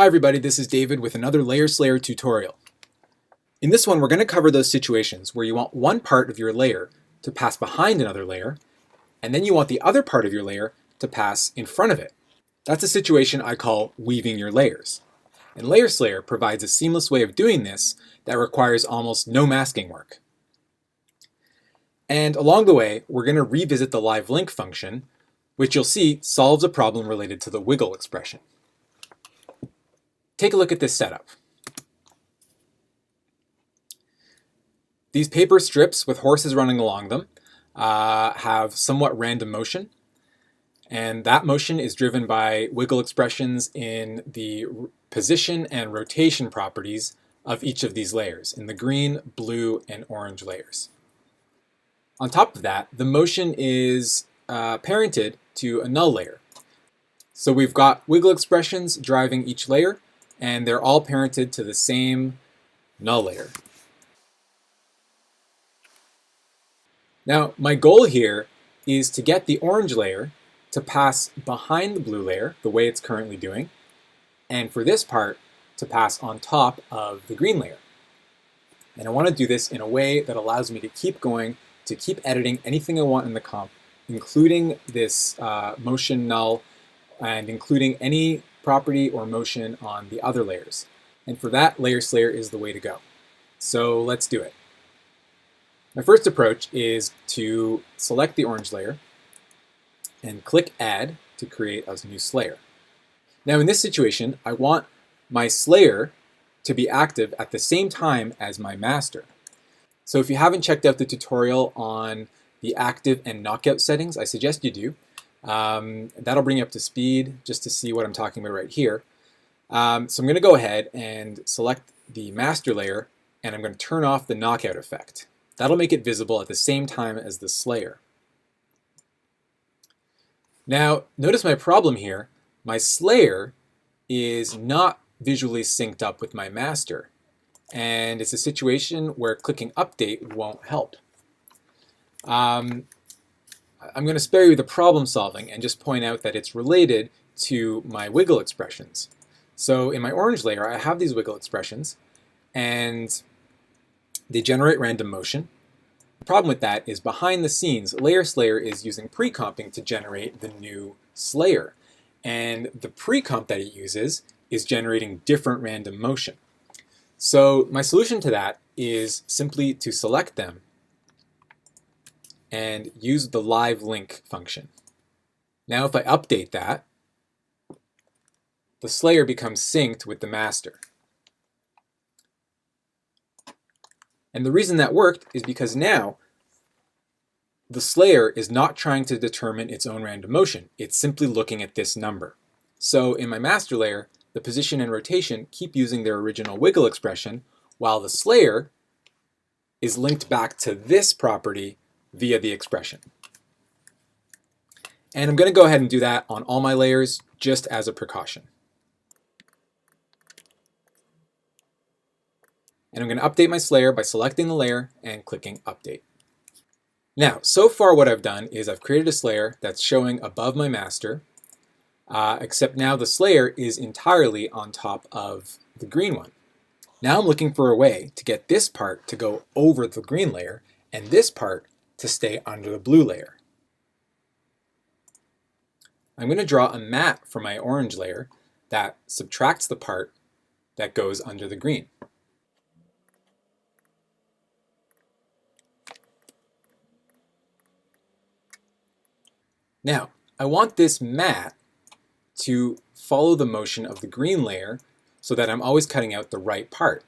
Hi everybody, this is David with another Layer Slayer tutorial. In this one, we're going to cover those situations where you want one part of your layer to pass behind another layer, and then you want the other part of your layer to pass in front of it. That's a situation I call weaving your layers. And Layer Slayer provides a seamless way of doing this that requires almost no masking work. And along the way, we're going to revisit the live link function, which you'll see solves a problem related to the wiggle expression. Take a look at this setup. These paper strips with horses running along them have somewhat random motion, and that motion is driven by wiggle expressions in the position and rotation properties of each of these layers, in the green, blue, and orange layers. On top of that, the motion is parented to a null layer. So we've got wiggle expressions driving each layer, and they're all parented to the same null layer. Now, my goal here is to get the orange layer to pass behind the blue layer, the way it's currently doing, and for this part to pass on top of the green layer. And I want to do this in a way that allows me to keep going, to keep editing anything I want in the comp, including this motion null, and including any property or motion on the other layers. And for that, Layer Slayer is the way to go. So let's do it. My first approach is to select the orange layer and click Add to create a new Slayer. Now in this situation, I want my Slayer to be active at the same time as my master. So if you haven't checked out the tutorial on the active and knockout settings, I suggest you do. That'll bring you up to speed just to see what I'm talking about right here. So I'm going to go ahead and select the master layer, and I'm going to turn off the knockout effect. That'll make it visible at the same time as the Slayer. Now, notice my problem here. My Slayer is not visually synced up with my master, and it's a situation where clicking Update won't help. I'm going to spare you the problem solving and just point out that it's related to my wiggle expressions. So in my orange layer, I have these wiggle expressions, and they generate random motion. The problem with that is behind the scenes, Layer Slayer is using pre-comping to generate the new Slayer. And the pre-comp that it uses is generating different random motion. So my solution to that is simply to select them and use the live link function. Now if I update that, the Slayer becomes synced with the master. And the reason that worked is because now the Slayer is not trying to determine its own random motion. It's simply looking at this number. So in my master layer, the position and rotation keep using their original wiggle expression, while the Slayer is linked back to this property via the expression. And I'm going to go ahead and do that on all my layers just as a precaution. And I'm going to update my Slayer by selecting the layer and clicking Update. Now, so far what I've done is I've created a Slayer that's showing above my master, except now the Slayer is entirely on top of the green one. Now I'm looking for a way to get this part to go over the green layer and this part to stay under the blue layer. I'm going to draw a mat for my orange layer that subtracts the part that goes under the green. Now, I want this mat to follow the motion of the green layer so that I'm always cutting out the right part.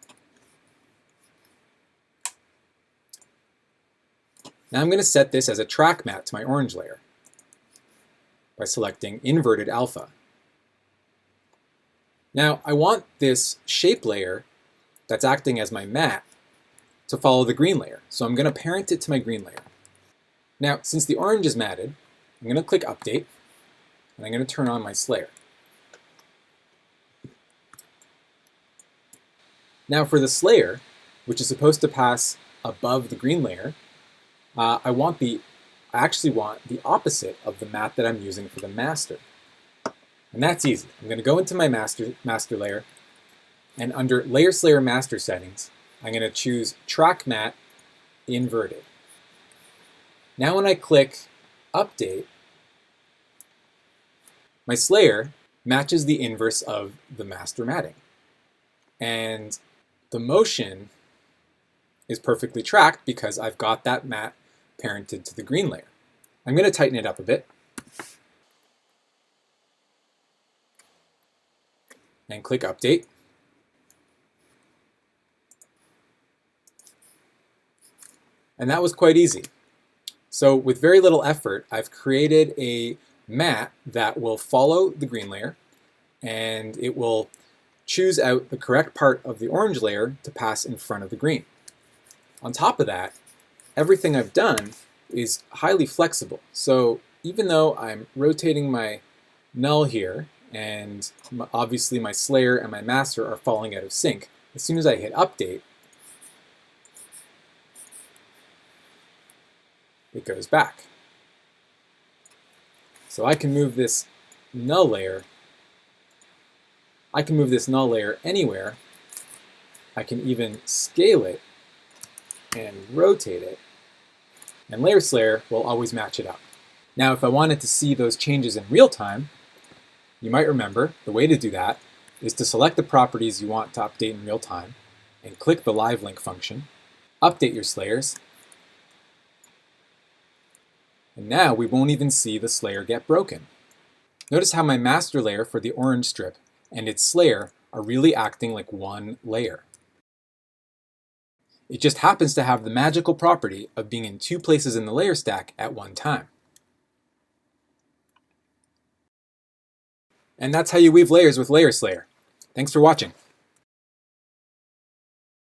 Now I'm going to set this as a track mat to my orange layer by selecting Inverted Alpha. Now I want this shape layer that's acting as my mat to follow the green layer, so I'm going to parent it to my green layer. Now since the orange is matted, I'm going to click Update, and I'm going to turn on my Slayer. Now for the Slayer, which is supposed to pass above the green layer, I actually want the opposite of the mat that I'm using for the master. And that's easy. I'm going to go into my master layer, and under Layer Slayer Master Settings, I'm going to choose Track Matte Inverted. Now when I click Update, my Slayer matches the inverse of the master matting. And the motion is perfectly tracked because I've got that matte parented to the green layer. I'm going to tighten it up a bit and click Update. And that was quite easy. So with very little effort, I've created a matte that will follow the green layer, and it will choose out the correct part of the orange layer to pass in front of the green. On top of that, everything I've done is highly flexible. So even though I'm rotating my null here, and obviously my Slayer and my master are falling out of sync, as soon as I hit Update, it goes back. So I can move this null layer. I can move this null layer anywhere. I can even scale it and rotate it, and Layer Slayer will always match it up. Now, if I wanted to see those changes in real time, you might remember the way to do that is to select the properties you want to update in real time and click the Live Link function, update your Slayers, and now we won't even see the Slayer get broken. Notice how my master layer for the orange strip and its Slayer are really acting like one layer. It just happens to have the magical property of being in two places in the layer stack at one time. And that's how you weave layers with Layer Slayer. Thanks for watching.